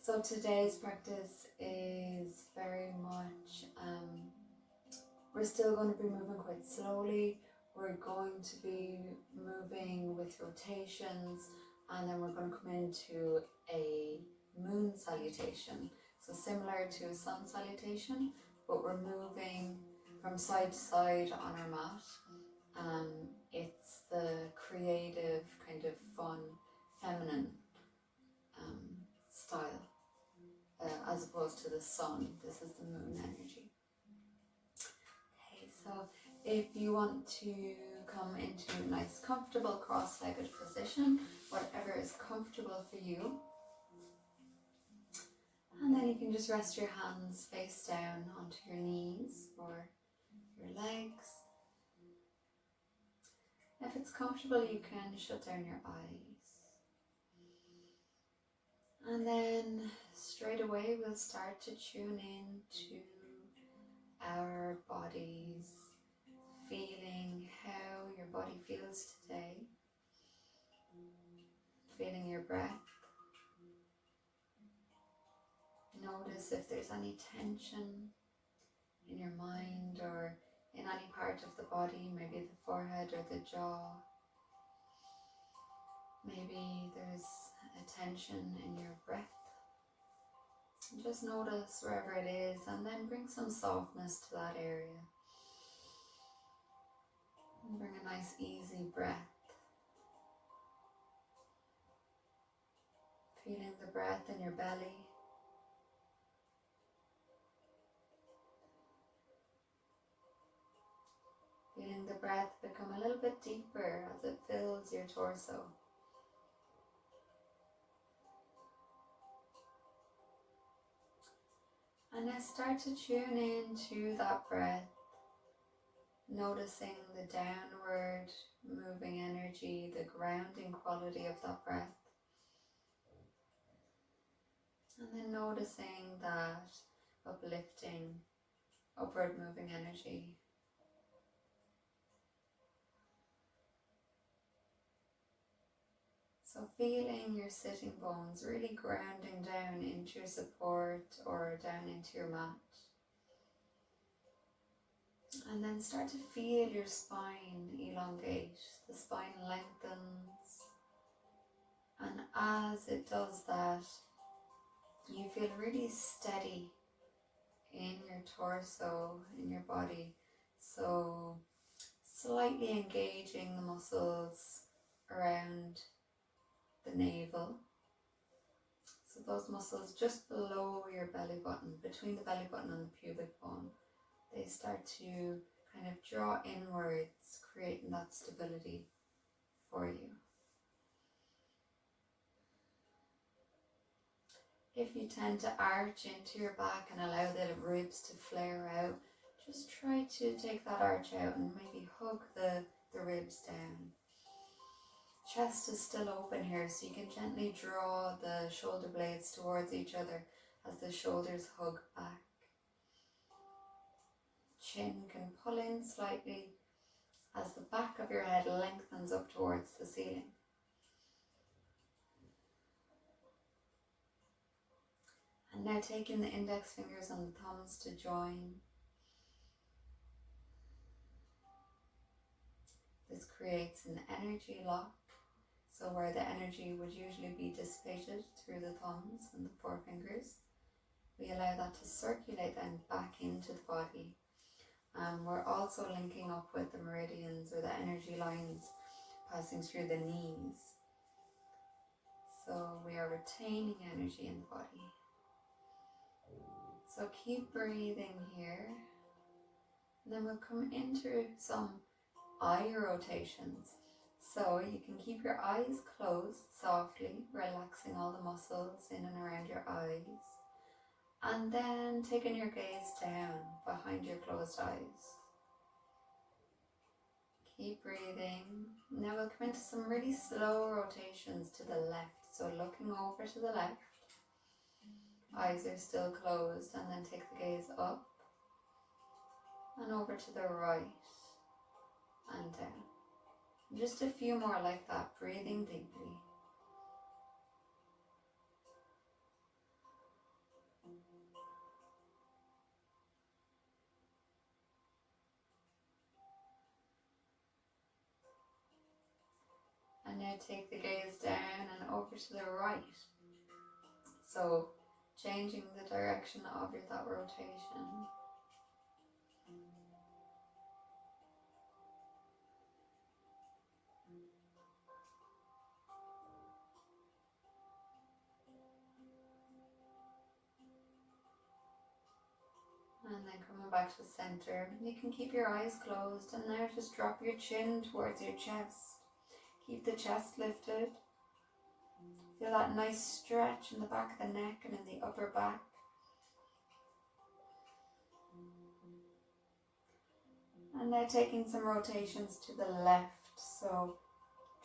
So today's practice is very much, we're still going to be moving quite slowly. We're going to be moving with rotations, and then we're going to come into a moon salutation. So similar to a sun salutation, but we're moving from side to side on our mat. It's the creative, kind of fun, feminine style. As opposed to the sun, this is the moon energy. Okay, so if you want to come into a nice comfortable cross-legged position, whatever is comfortable for you, and then you can just rest your hands face down onto your knees or your legs. If it's comfortable, you can shut down your eyes. And then straight away we'll start to tune in to our bodies, feeling how your body feels today, feeling your breath. Notice if there's any tension in your mind or in any part of the body, maybe the forehead or the jaw. Maybe there's a tension in your breath. Just notice wherever it is and then bring some softness to that area. And bring a nice easy breath. Feeling the breath in your belly. Feeling the breath become a little bit deeper as it fills your torso. And now start to tune in to that breath, noticing the downward moving energy, the grounding quality of that breath. And then noticing that uplifting, upward moving energy. So feeling your sitting bones really grounding down into your support or down into your mat. And then start to feel your spine elongate. The spine lengthens. And as it does that, you feel really steady in your torso, in your body. So slightly engaging the muscles around the navel. So those muscles just below your belly button, between the belly button and the pubic bone, they start to kind of draw inwards, creating that stability for you. If you tend to arch into your back and allow the ribs to flare out, just try to take that arch out and maybe hug the ribs down. Chest is still open here, so you can gently draw the shoulder blades towards each other as the shoulders hug back. Chin can pull in slightly as the back of your head lengthens up towards the ceiling. And now taking the index fingers and the thumbs to join. This creates an energy lock. So where the energy would usually be dissipated through the thumbs and the forefingers, we allow that to circulate then back into the body. We're also linking up with the meridians or the energy lines passing through the knees. So we are retaining energy in the body. So keep breathing here. And then we'll come into some eye rotations. So you can keep your eyes closed softly, relaxing all the muscles in and around your eyes. And then taking your gaze down behind your closed eyes. Keep breathing. Now we'll come into some really slow rotations to the left. So looking over to the left. Eyes are still closed, and then take the gaze up and over to the right and down. Just a few more like that, breathing deeply. now take the gaze down and over to the right. So changing the direction of your thought rotation. And then coming back to the center, you can keep your eyes closed and now just drop your chin towards your chest. Keep the chest lifted. Feel that nice stretch in the back of the neck and in the upper back. And now taking some rotations to the left. So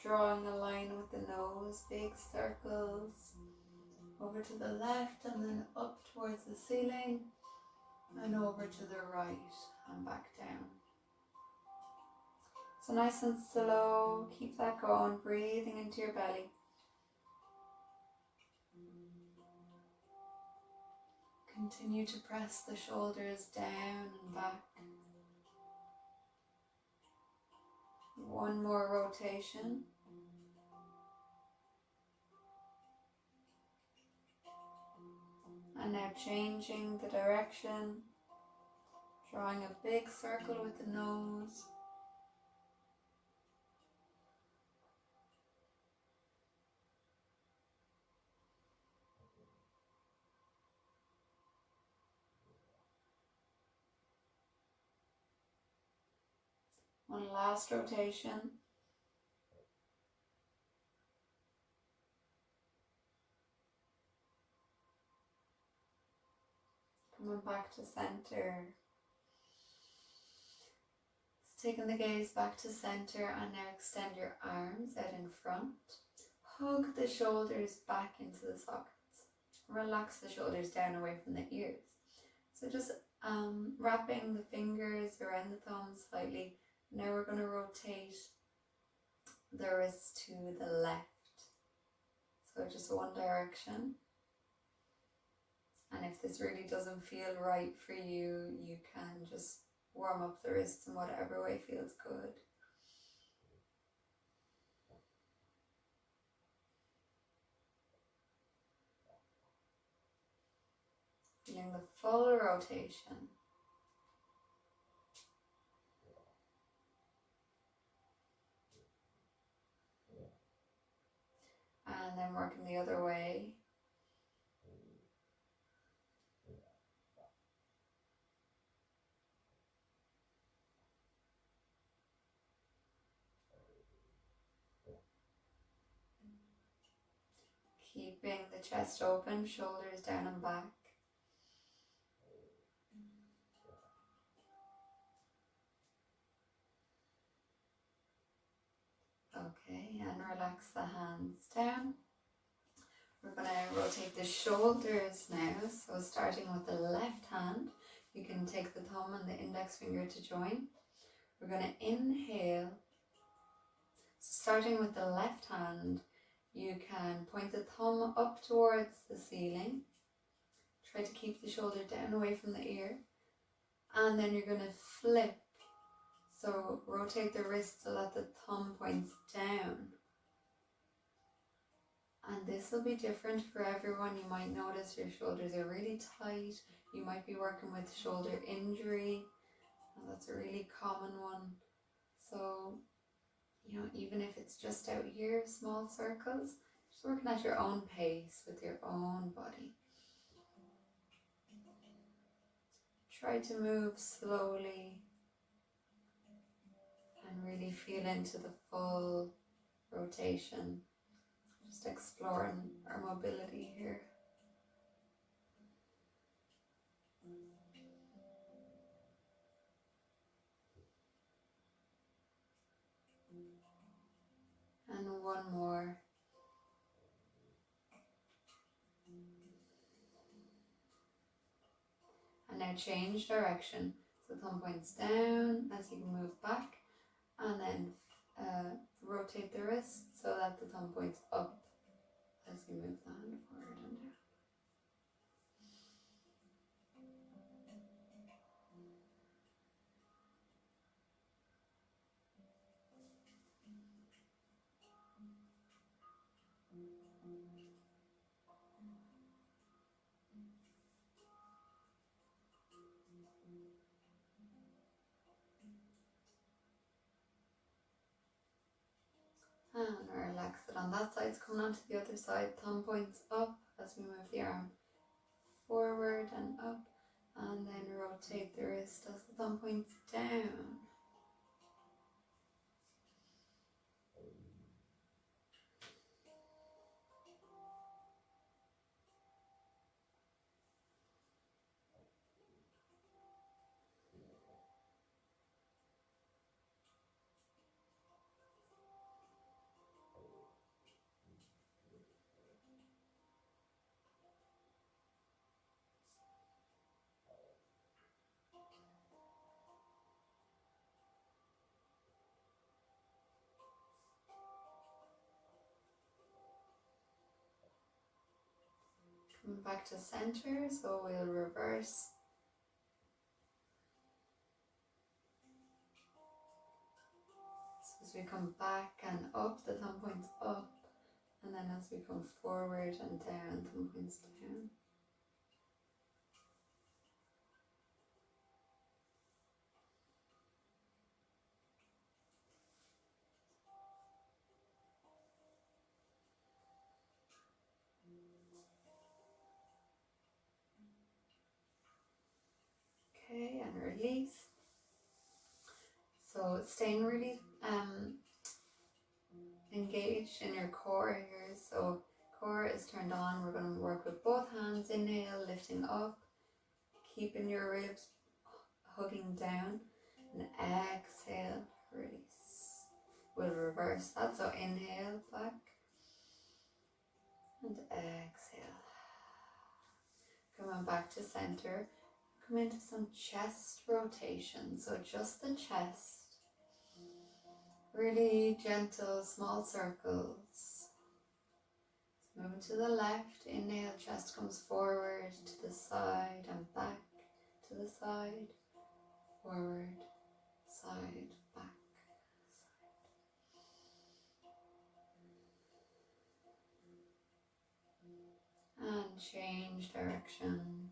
drawing a line with the nose, big circles. Over to the left and then up towards the ceiling. And over to the right and back down. So nice and slow, keep that going, breathing into your belly. Continue to press the shoulders down and back. One more rotation. And now changing the direction, drawing a big circle with the nose. One last rotation. Coming back to center. Taking the gaze back to center and now extend your arms out in front. Hug the shoulders back into the sockets. Relax the shoulders down away from the ears. So just wrapping the fingers around the thumbs slightly. Now we're going to rotate the wrist to the left. So just one direction. And if this really doesn't feel right for you, you can just warm up the wrists in whatever way feels good. Feeling the full rotation. And then working the other way. Keeping the chest open, shoulders down and back. Okay, and relax the hands down. We're going to rotate the shoulders now. So starting with the left hand, you can take the thumb and the index finger to join. We're going to inhale. So starting with the left hand, you can point the thumb up towards the ceiling. Try to keep the shoulder down away from the ear. And then you're going to flip. So rotate the wrist so that the thumb points down. And this will be different for everyone. You might notice your shoulders are really tight. You might be working with shoulder injury. And that's a really common one. So, even if it's just out here, small circles, just working at your own pace with your own body. Try to move slowly and really feel into the full rotation. Just exploring our mobility here. And one more. And now change direction. So thumb points down as you move back. And then rotate the wrist so that the thumb points up as you move the hand forward and down. And relax it on that side. It's coming onto the other side. Thumb points up as we move the arm forward and up. And then rotate the wrist as the thumb points down. Coming back to center, so we'll reverse. So as we come back and up, the thumb points up. And then as we come forward and down, thumb points down. Okay, and release. So staying really engaged in your core here. So core is turned on. We're going to work with both hands. Inhale, lifting up, keeping your ribs hugging down, and exhale, release. We'll reverse that. So inhale, back, and exhale. Coming back to center. Come into some chest rotation. So just the chest. Really gentle, small circles. Moving to the left, inhale, chest comes forward to the side and back, to the side, forward, side, back, side. And change direction.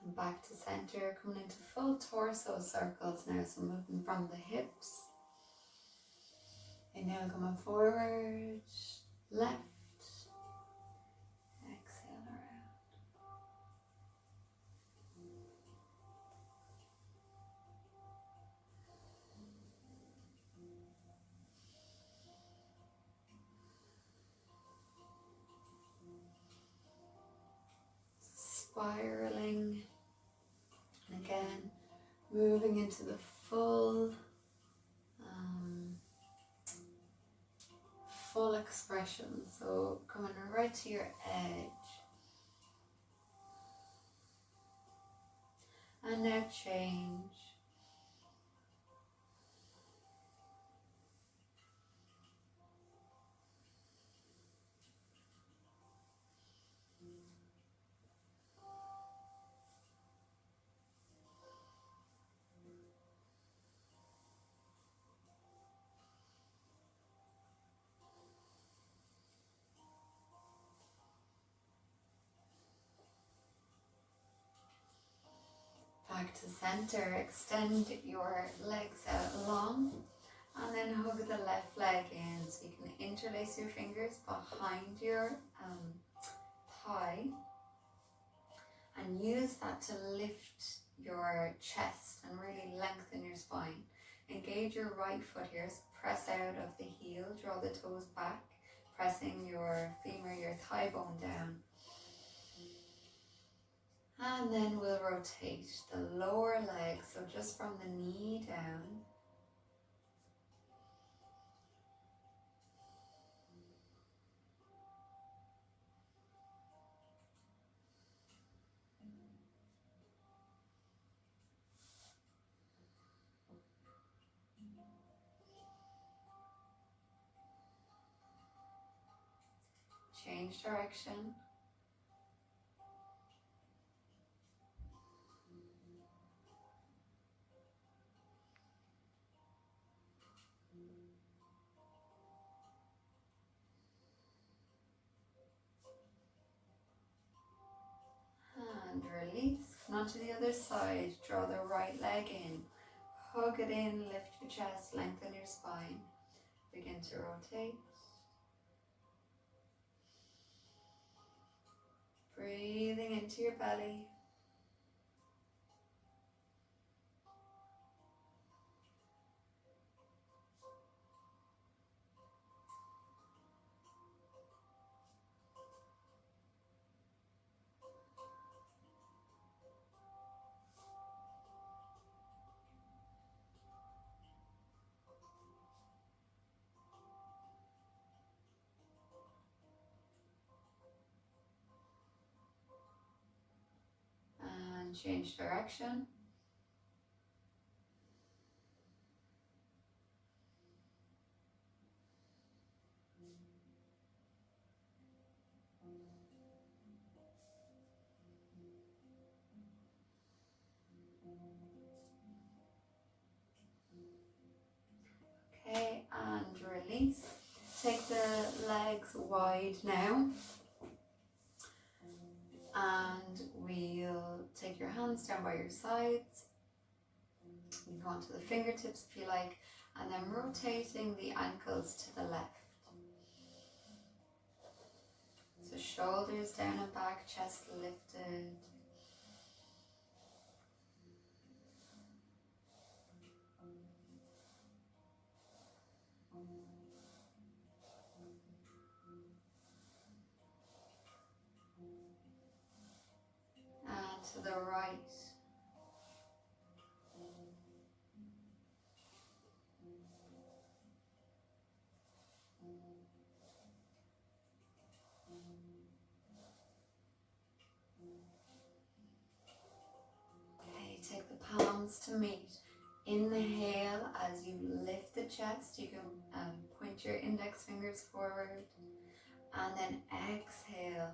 And back to center, coming into full torso circles now, so moving from the hips. Inhale, coming forward, left, exhale around. Spiraling, and again, moving into the full full expression, so coming right to your edge. And now change. Back to center, extend your legs out long and then hug the left leg in, so you can interlace your fingers behind your thigh and use that to lift your chest and really lengthen your spine. Engage your right foot here, so press out of the heel, draw the toes back, pressing your femur, your thigh bone down. And then we'll rotate the lower leg, so just from the knee down. Change direction. release. Come on to the other side. Draw the right leg in. Hug it in, lift your chest, lengthen your spine. Begin to rotate. Breathing into your belly. And change direction. Okay, and release. Take the legs wide now. And we'll take your hands down by your sides. You can go onto the fingertips if you like, and then rotating the ankles to the left. So shoulders down and back, chest lifted. And to the right. Okay, take the palms to meet. Inhale as you lift the chest. You can point your index fingers forward. And then exhale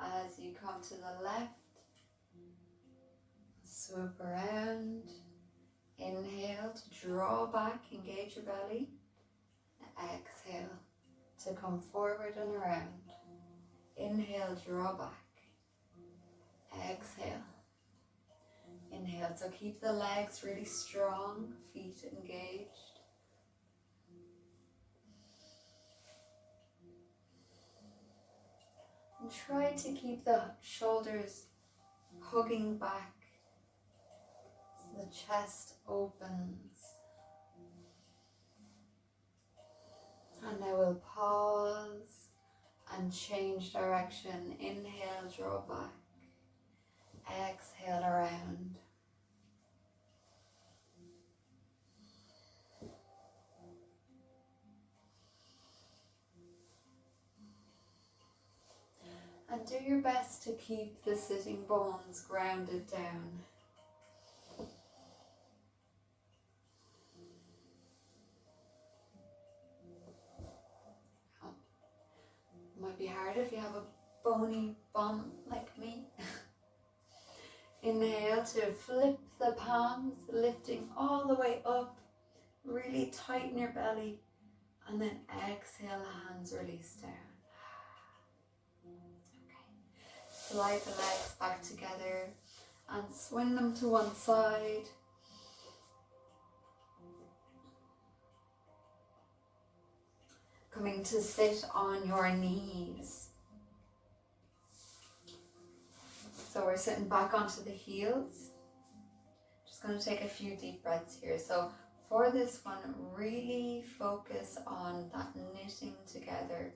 as you come to the left. Swoop around. Inhale to draw back, engage your belly. Exhale to come forward and around. Inhale, draw back. Exhale. Inhale, so keep the legs really strong, feet engaged. And try to keep the shoulders hugging back so the chest opens. And now we'll pause and change direction. Inhale, draw back. Exhale, around. And do your best to keep the sitting bones grounded down. It might be hard if you have a bony bum like me. Inhale to flip the palms, lifting all the way up. Really tighten your belly. And then exhale, hands release down. Slide the legs back together and swing them to one side. Coming to sit on your knees. So we're sitting back onto the heels. Just going to take a few deep breaths here. So for this one, really focus on that knitting together.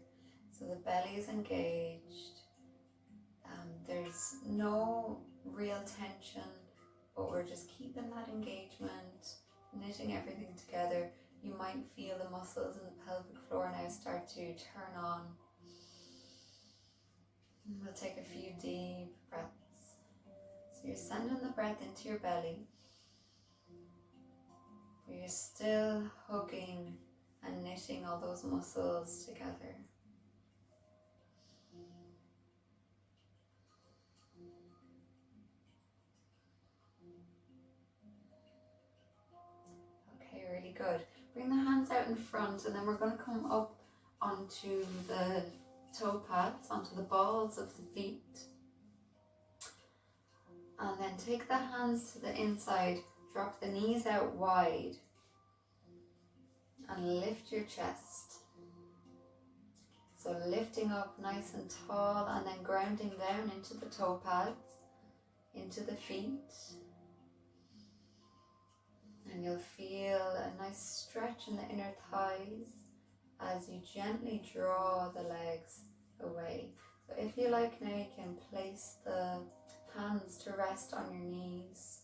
So the belly is engaged. There's no real tension, but we're just keeping that engagement, knitting everything together. You might feel the muscles in the pelvic floor now start to turn on. And we'll take a few deep breaths. So you're sending the breath into your belly, but you're still hugging and knitting all those muscles together. Really good. Bring the hands out in front, and then we're going to come up onto the toe pads, onto the balls of the feet. And then take the hands to the inside, drop the knees out wide, and lift your chest. So lifting up nice and tall, and then grounding down into the toe pads, into the feet. And you'll feel a nice stretch in the inner thighs as you gently draw the legs away. So if you like now, you can place the hands to rest on your knees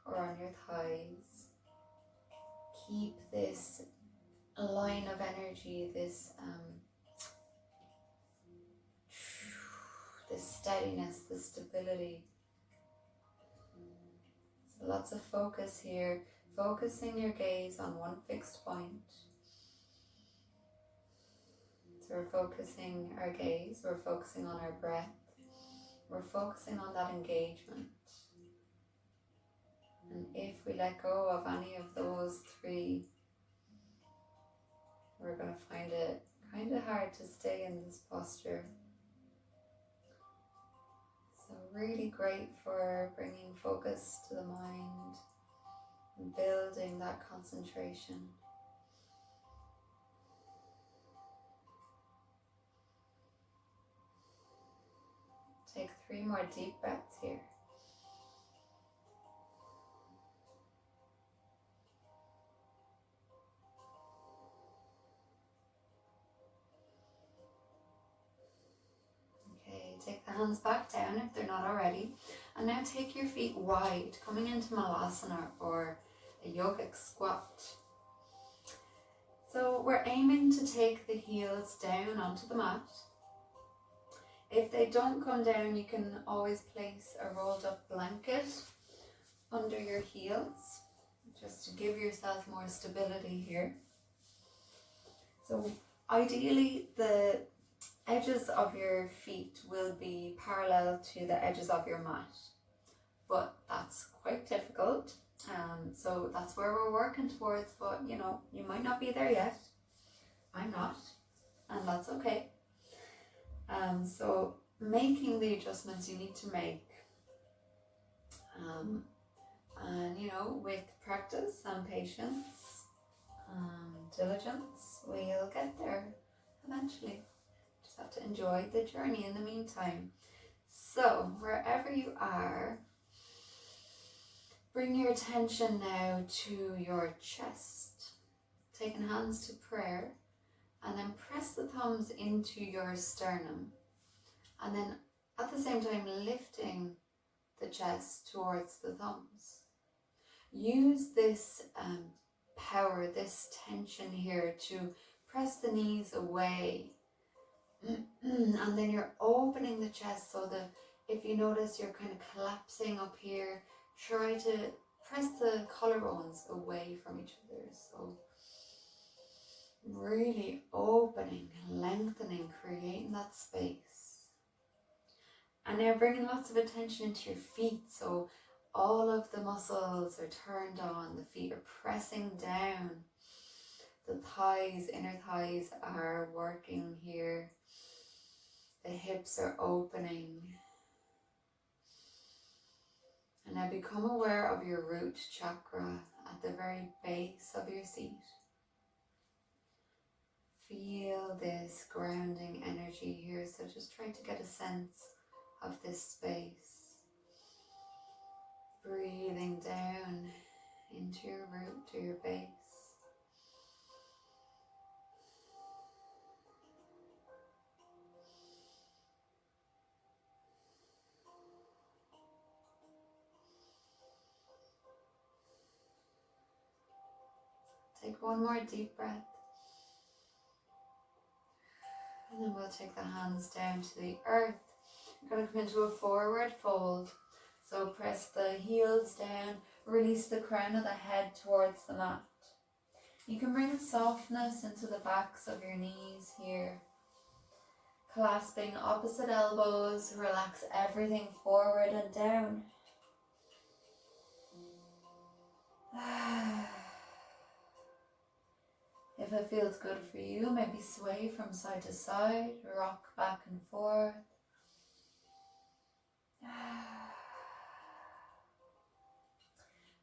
or on your thighs. Keep this line of energy, this steadiness, this stability. So lots of focus here, focusing your gaze on one fixed point. So we're focusing our gaze, we're focusing on our breath, we're focusing on that engagement. And if we let go of any of those three, we're going to find it kind of hard to stay in this posture. So really great for bringing focus to the mind and building that concentration. Take 3 more deep breaths here. Take the hands back down if they're not already. And now take your feet wide, coming into Malasana or a yogic squat. So we're aiming to take the heels down onto the mat. If they don't come down, you can always place a rolled up blanket under your heels, just to give yourself more stability here. So ideally, the edges of your feet will be parallel to the edges of your mat, but that's quite difficult. So that's where we're working towards, but you know, you might not be there yet. I'm not, and that's okay. So making the adjustments you need to make, and you know, with practice and patience and diligence, we'll get there eventually. Just have to enjoy the journey in the meantime. So wherever you are, bring your attention now to your chest, taking hands to prayer, and then press the thumbs into your sternum, and then at the same time lifting the chest towards the thumbs. Use this power, this tension here to press the knees away. And then you're opening the chest, so that if you notice you're kind of collapsing up here, try to press the collarbones away from each other. So really opening, lengthening, creating that space. And now bringing lots of attention into your feet, so all of the muscles are turned on, the feet are pressing down, the thighs, inner thighs are working here. The hips are opening. And now become aware of your root chakra at the very base of your seat. Feel this grounding energy here. So just try to get a sense of this space. Breathing down into your root, to your base. Take one more deep breath. And then we'll take the hands down to the earth. We're going to come into a forward fold. So press the heels down, release the crown of the head towards the mat. You can bring a softness into the backs of your knees here. Clasping opposite elbows, relax everything forward and down. If it feels good for you, maybe sway from side to side, rock back and forth.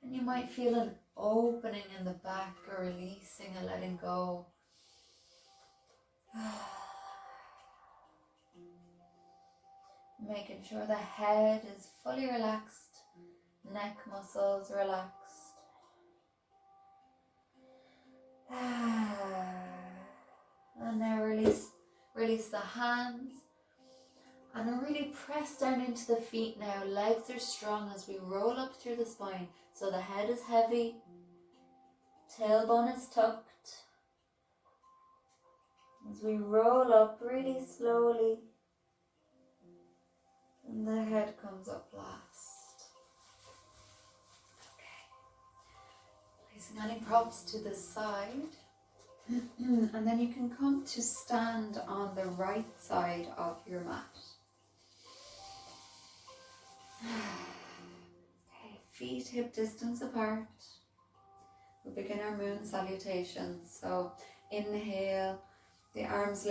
And you might feel an opening in the back, or releasing and letting go. Making sure the head is fully relaxed, neck muscles relaxed. And now release the hands. And really press down into the feet now. Legs are strong as we roll up through the spine. So the head is heavy, tailbone is tucked. As we roll up really slowly, and the head comes up last. Okay. Placing any props to the side. And then you can come to stand on the right side of your mat. Okay, feet hip distance apart. We'll begin our moon salutations. So inhale, the arms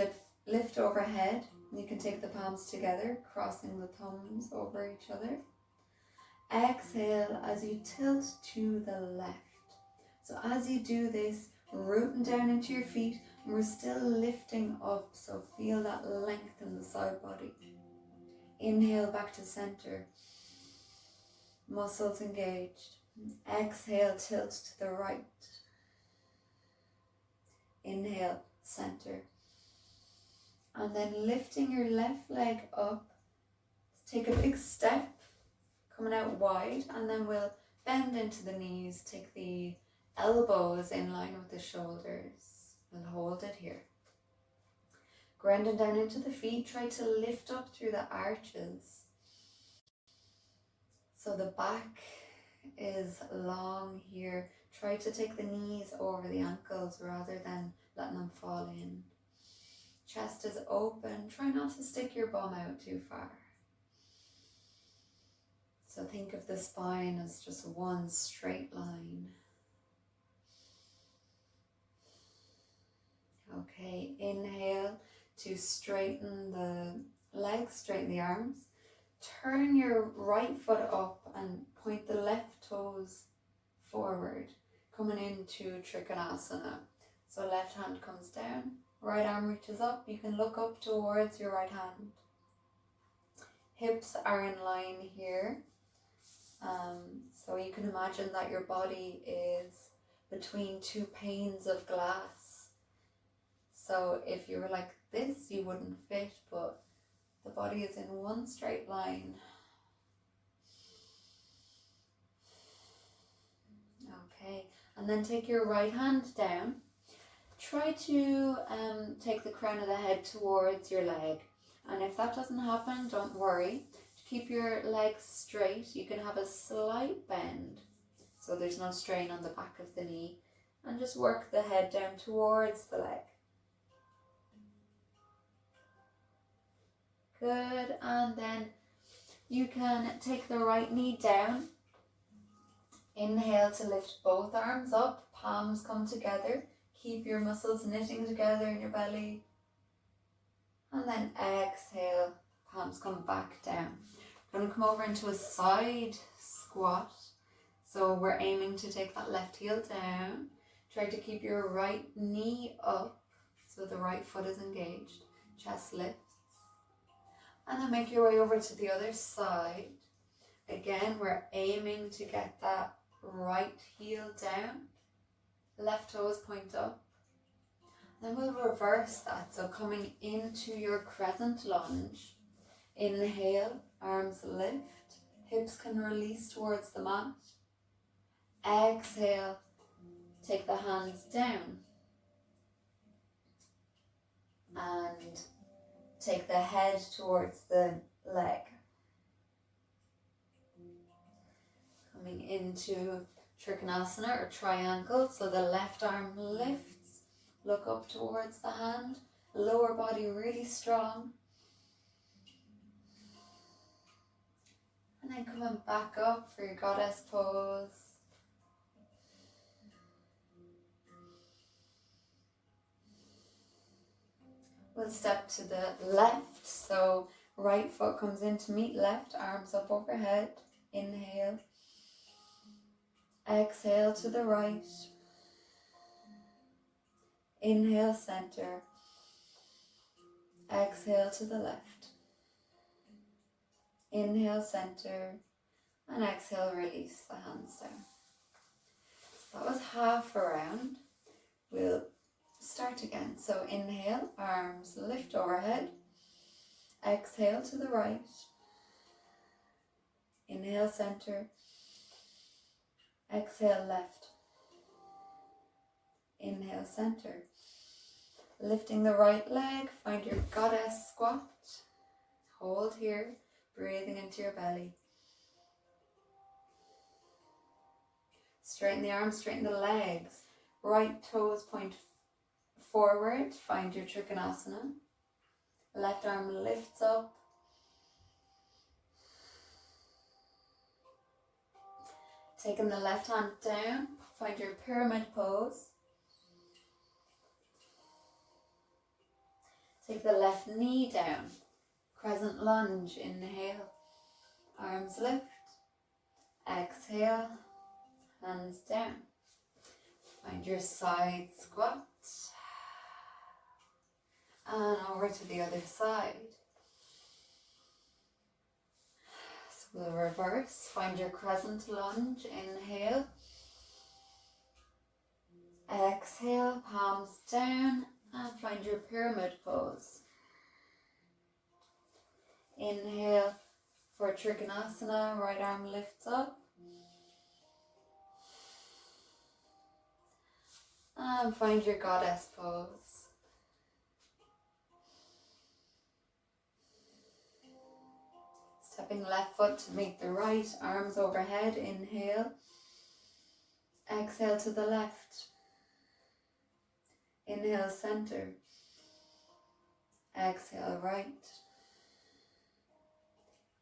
lift overhead. You can take the palms together, crossing the thumbs over each other. Exhale as you tilt to the left. So as you do this, rooting down into your feet, and we're still lifting up, so feel that length in the side body. Inhale back to center, muscles engaged. Exhale, tilt to the right. Inhale, center. And then lifting your left leg up, take a big step, coming out wide, and then we'll bend into the knees, take the elbows in line with the shoulders. We'll hold it here. Grounding down into the feet, try to lift up through the arches. So the back is long here. Try to take the knees over the ankles rather than letting them fall in. Chest is open. Try not to stick your bum out too far. So think of the spine as just one straight line. Okay, inhale to straighten the legs, straighten the arms. Turn your right foot up and point the left toes forward, coming into Trikonasana. So left hand comes down, right arm reaches up. You can look up towards your right hand. Hips are in line here. So you can imagine that your body is between two panes of glass. So if you were like this, you wouldn't fit, but the body is in one straight line. Okay, and then take your right hand down. Try to take the crown of the head towards your leg. And if that doesn't happen, don't worry. To keep your legs straight, you can have a slight bend, so there's no strain on the back of the knee. And just work the head down towards the leg. Good, and then you can take the right knee down. Inhale to lift both arms up, palms come together. Keep your muscles knitting together in your belly. And then exhale, palms come back down. We're going to come over into a side squat. So we're aiming to take that left heel down. Try to keep your right knee up so the right foot is engaged. Chest lifts. And then make your way over to the other side. Again, we're aiming to get that right heel down. Left toes point up. Then we'll reverse that. So coming into your crescent lunge. Inhale, arms lift. Hips can release towards the mat. Exhale, take the hands down. And take the head towards the leg. Coming into Trikonasana or triangle. So the left arm lifts. Look up towards the hand. Lower body really strong. And then coming back up for your goddess pose. We'll step to the left, so right foot comes in to meet left, arms up overhead. Inhale. Exhale to the right. Inhale, center. Exhale to the left. Inhale, center. And exhale, release the hands down. So that was half a round. We'll start again. So inhale, arms lift overhead. Exhale to the right. Inhale, center. Exhale, left. Inhale, center. Lifting the right leg, find your goddess squat. Hold here, breathing into your belly. Straighten the arms, straighten the legs. Right toes point forward, find your Trikonasana. Left arm lifts up. Taking the left hand down, find your pyramid pose. Take the left knee down, crescent lunge, inhale, arms lift, exhale, hands down. Find your side squat, and over to the other side. So we'll reverse, find your crescent lunge, inhale, exhale, palms down, and find your pyramid pose. Inhale for Trikonasana, right arm lifts up. And find your goddess pose. Stepping left foot to meet the right, arms overhead, inhale. Exhale to the left. Inhale, center. Exhale, right.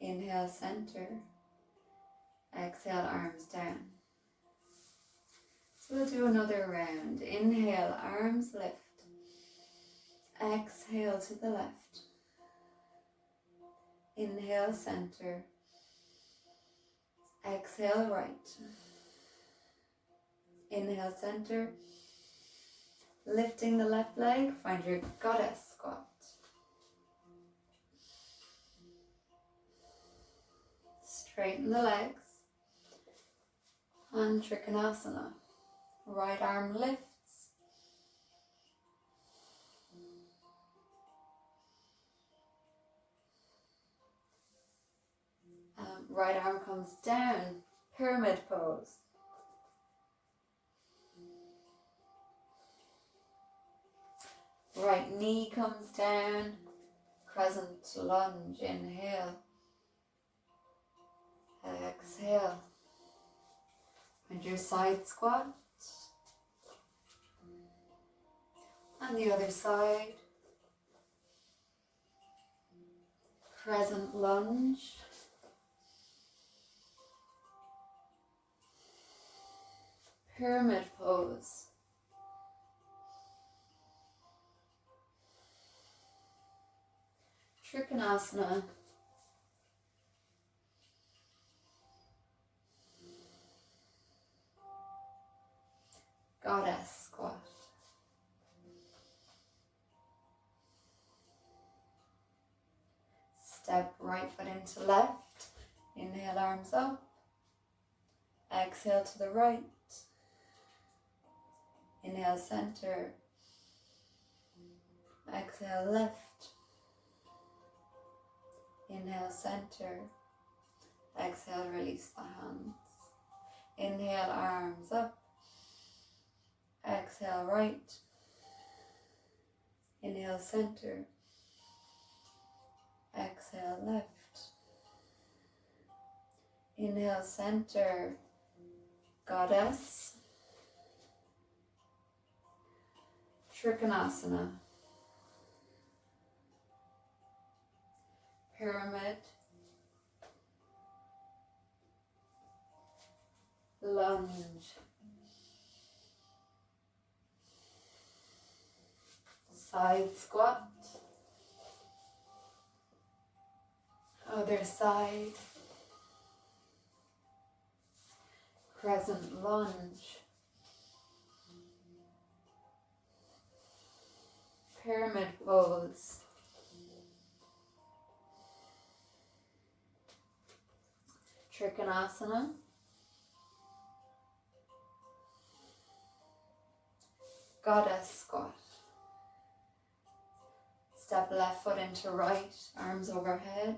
Inhale, center. Exhale, arms down. So we'll do another round. Inhale, arms lift. Exhale to the left. Inhale, center. Exhale, right. Inhale, center. Lifting the left leg, find your goddess squat. Straighten the legs. And Trikonasana. Right arm lifts. Right arm comes down, pyramid pose. Right knee comes down, crescent lunge, inhale. Exhale. And your side squat. And the other side. Crescent lunge. Pyramid pose. Trikonasana. Goddess squat. Step right foot into left. Inhale, arms up. Exhale to the right. Inhale, center. Exhale, left. Inhale, center. Exhale, release the hands. Inhale, arms up. Exhale, right. Inhale, center. Exhale, left. Inhale, center. Goddess. Trikonasana. Pyramid. Lunge. Side squat. Other side. crescent lunge, pyramid pose, Trikonasana, goddess squat. Step left foot into right, arms overhead,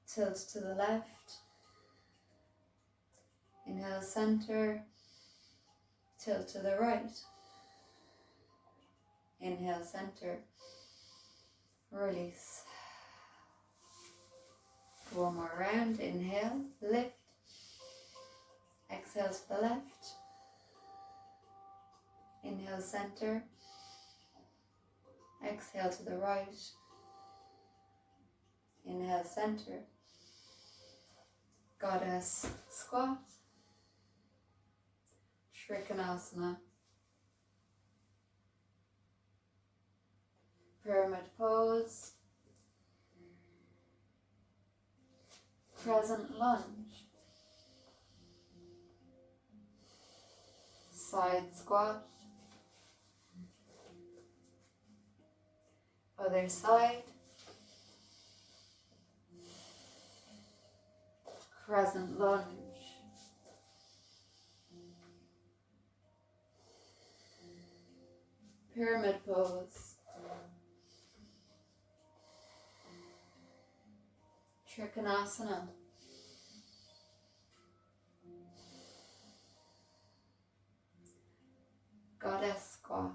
tilt to the left, inhale center, tilt to the right, inhale center, release. One more round, inhale, lift, exhale to the left, inhale center, exhale to the right, inhale center, goddess squat, Trikonasana, pyramid pose, crescent lunge, side squat, other side, crescent lunge, pyramid pose, Trikonasana, goddess squat,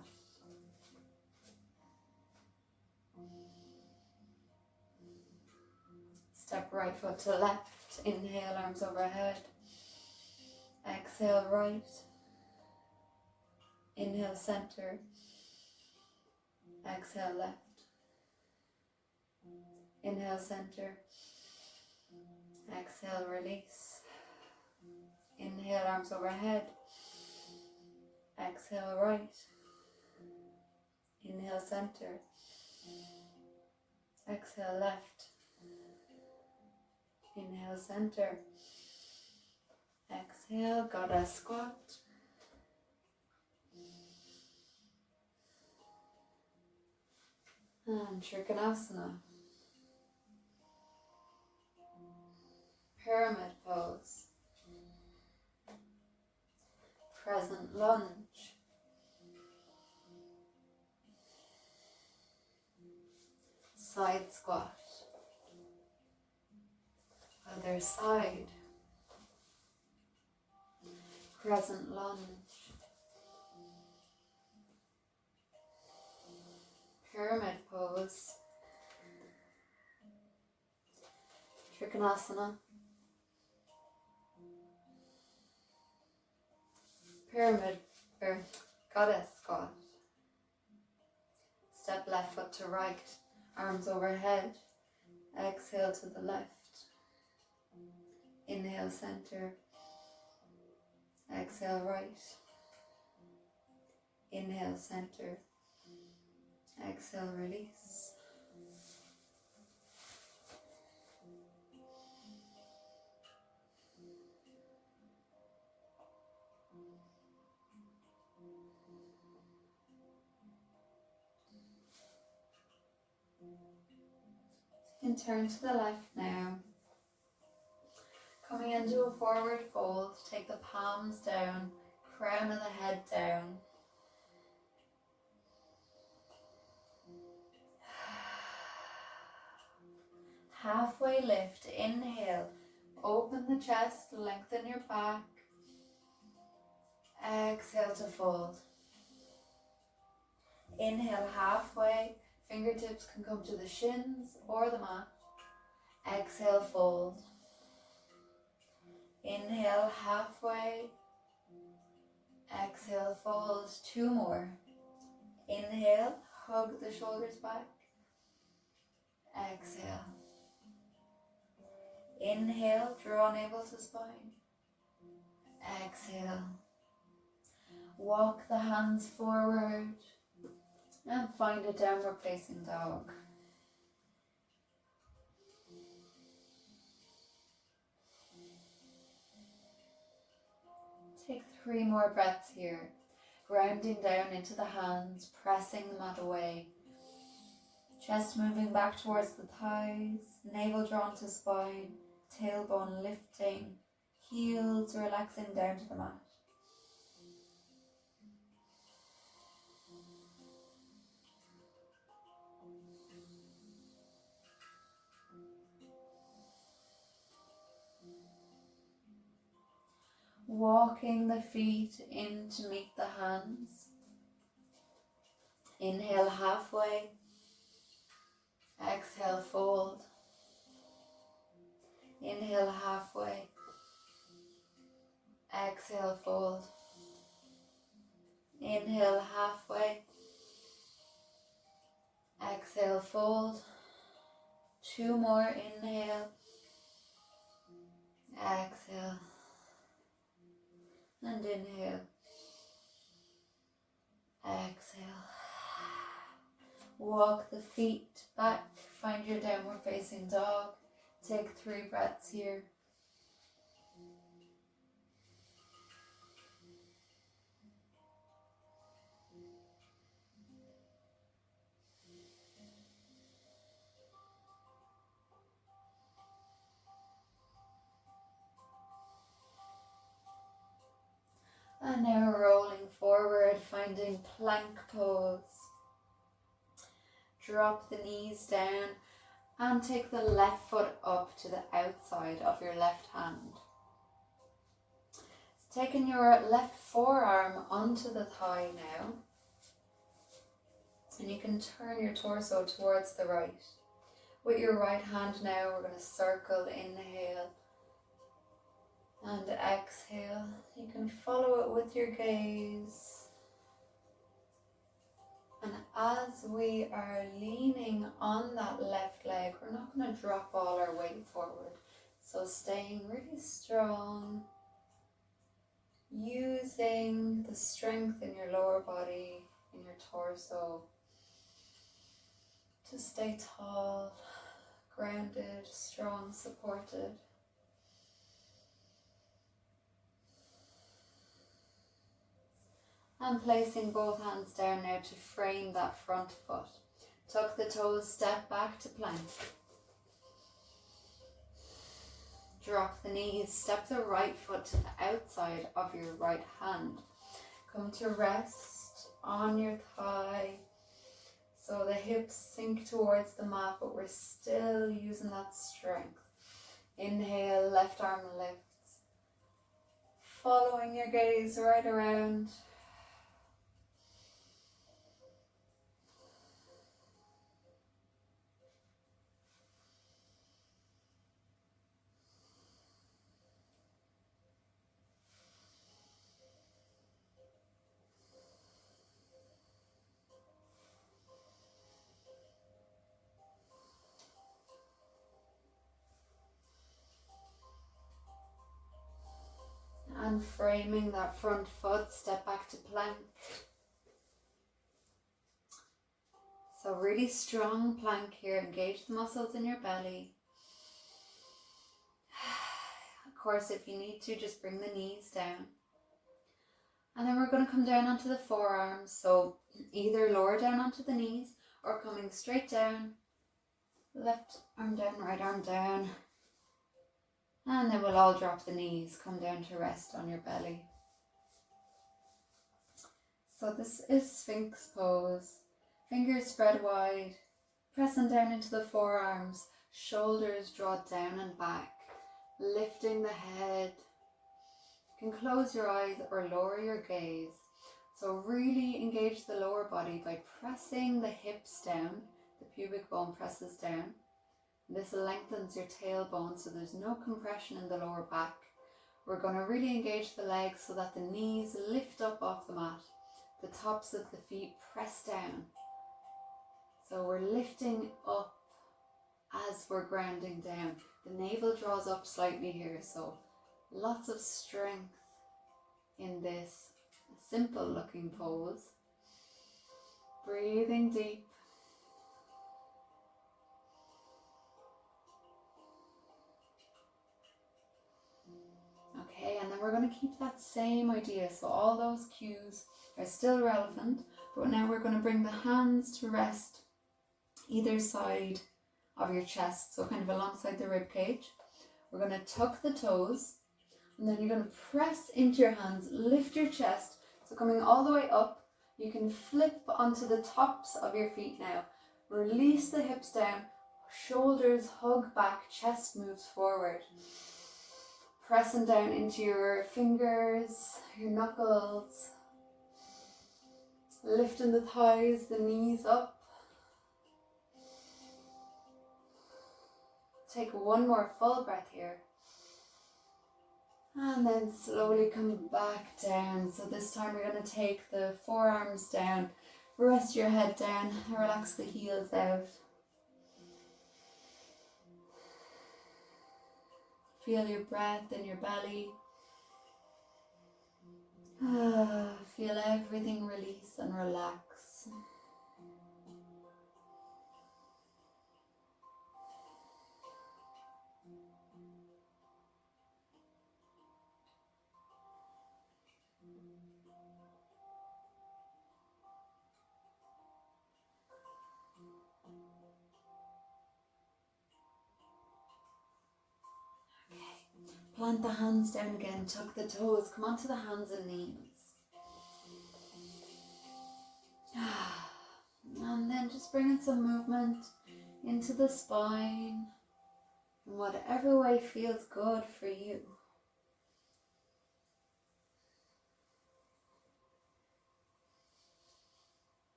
step right foot to left, inhale, arms overhead, exhale right, inhale center, exhale left, inhale center, exhale release, inhale arms overhead, exhale right, inhale center, exhale left, inhale center, exhale goddess squat, and Trikonasana, pyramid pose, crescent lunge, side squat, other side, crescent lunge, pyramid pose, Trikonasana, pyramid or goddess squat. Step left foot to right, arms overhead, exhale to the left, inhale center, exhale right, inhale center, exhale release. You can turn to the left now. Coming into a forward fold, take the palms down, crown of the head down. Halfway lift, inhale, open the chest, lengthen your back. Exhale to fold. Inhale halfway, fingertips can come to the shins or the mat. Exhale, fold. Inhale halfway, exhale, fold. Two more. Inhale, hug the shoulders back. Exhale. Inhale, draw navel to spine. Exhale. Walk the hands forward and find a downward facing dog. Take 3 more breaths here. Grounding down into the hands, pressing the mat away. Chest moving back towards the thighs, navel drawn to spine, tailbone lifting, heels relaxing down to the mat. Walking the feet in to meet the hands. Inhale halfway. Exhale, fold. Inhale halfway. Exhale, fold. Inhale halfway. Exhale, fold. 2 more. Inhale. Exhale. And inhale. Exhale. Walk the feet back. Find your downward facing dog. Take 3 breaths here. And now rolling forward, finding plank pose. Drop the knees down and take the left foot up to the outside of your left hand. Taking your left forearm onto the thigh now. And you can turn your torso towards the right. With your right hand now, we're going to circle, inhale and exhale. You can follow it with your gaze. And as we are leaning on that left leg, we're not going to drop all our weight forward. So staying really strong, using the strength in your lower body, in your torso, to stay tall, grounded, strong, supported. And placing both hands down now to frame that front foot. Tuck the toes, step back to plank. Drop the knees, step the right foot to the outside of your right hand. Come to rest on your thigh. So the hips sink towards the mat, but we're still using that strength. Inhale, left arm lifts. Following your gaze right around. And framing that front foot, step back to plank. So really strong plank here, engage the muscles in your belly. Of course, if you need to, just bring the knees down. And then we're going to come down onto the forearms, so either lower down onto the knees or coming straight down, left arm down, right arm down. And then we'll all drop the knees, come down to rest on your belly. So this is Sphinx pose. Fingers spread wide, pressing down into the forearms, shoulders draw down and back, lifting the head. You can close your eyes or lower your gaze. So really engage the lower body by pressing the hips down, the pubic bone presses down. This lengthens your tailbone so there's no compression in the lower back. We're going to really engage the legs so that the knees lift up off the mat. The tops of the feet press down. So we're lifting up as we're grounding down. The navel draws up slightly here, so lots of strength in this simple looking pose. Breathing deep. Okay, and then we're going to keep that same idea. So all those cues are still relevant, but now we're going to bring the hands to rest either side of your chest, so kind of alongside the rib cage. We're going to tuck the toes, and then you're going to press into your hands, lift your chest, so coming all the way up. You can flip onto the tops of your feet now. Release the hips down, shoulders hug back, chest moves forward. Pressing down into your fingers, your knuckles. Lifting the thighs, the knees up. Take one more full breath here. And then slowly come back down. So this time we're going to take the forearms down. Rest your head down. Relax the heels out. Feel your breath in your belly. Feel everything release and relax. Plant the hands down again, tuck the toes, come onto the hands and knees. And then just bring in some movement into the spine in whatever way feels good for you.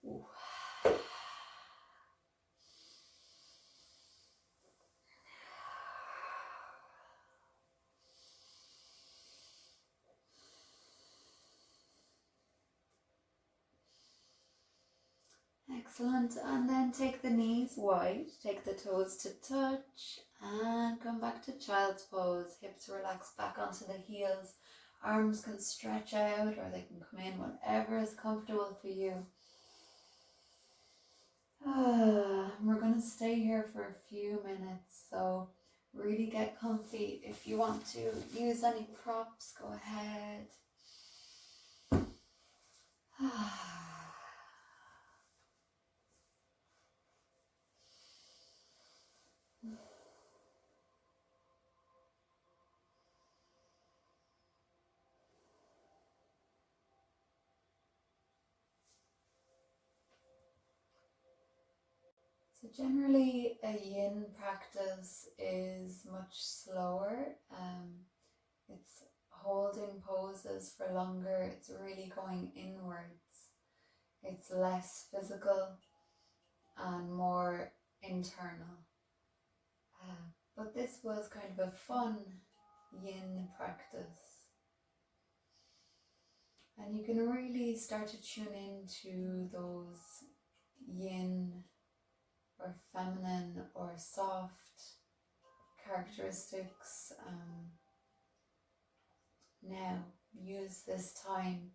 Ooh. Excellent, and then take the knees wide, take the toes to touch, and come back to child's pose. Hips relax back onto the heels, arms can stretch out or they can come in, whatever is comfortable for you. We're going to stay here for a few minutes, so really get comfy. If you want to use any props, go ahead. So generally a yin practice is much slower. It's holding poses for longer. It's really going inwards. It's less physical and more internal. But this was kind of a fun yin practice. And you can really start to tune into those yin or feminine or soft characteristics. Now use this time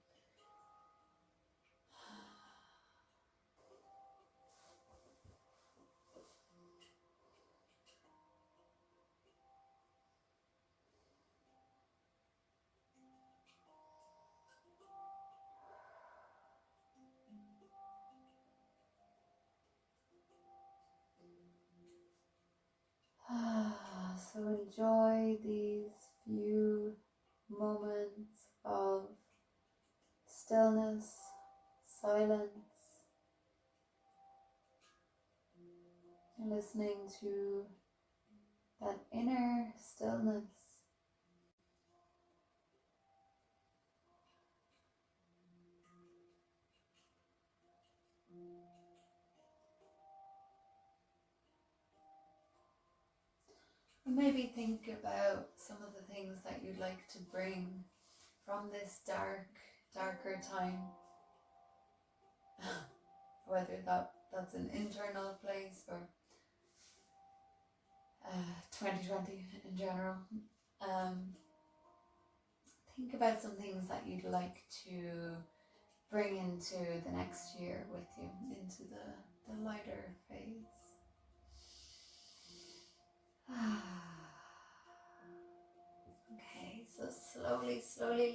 so enjoy these few moments of stillness, silence, listening to that inner stillness. And maybe think about some of the things that you'd like to bring from this darker time. Whether that's an internal place or 2020 in general. Think about some things that you'd like to bring into the next year with you, into the lighter phase. Okay, so slowly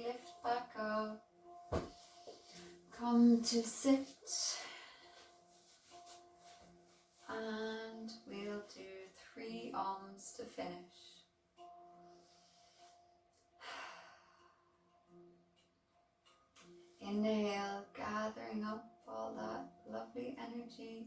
lift back up. Come to sit. And we'll do 3 ums to finish. Inhale, gathering up all that lovely energy.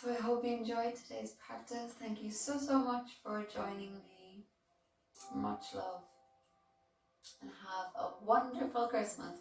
So I hope you enjoyed today's practice. Thank you so much for joining me. Much love and have a wonderful Christmas.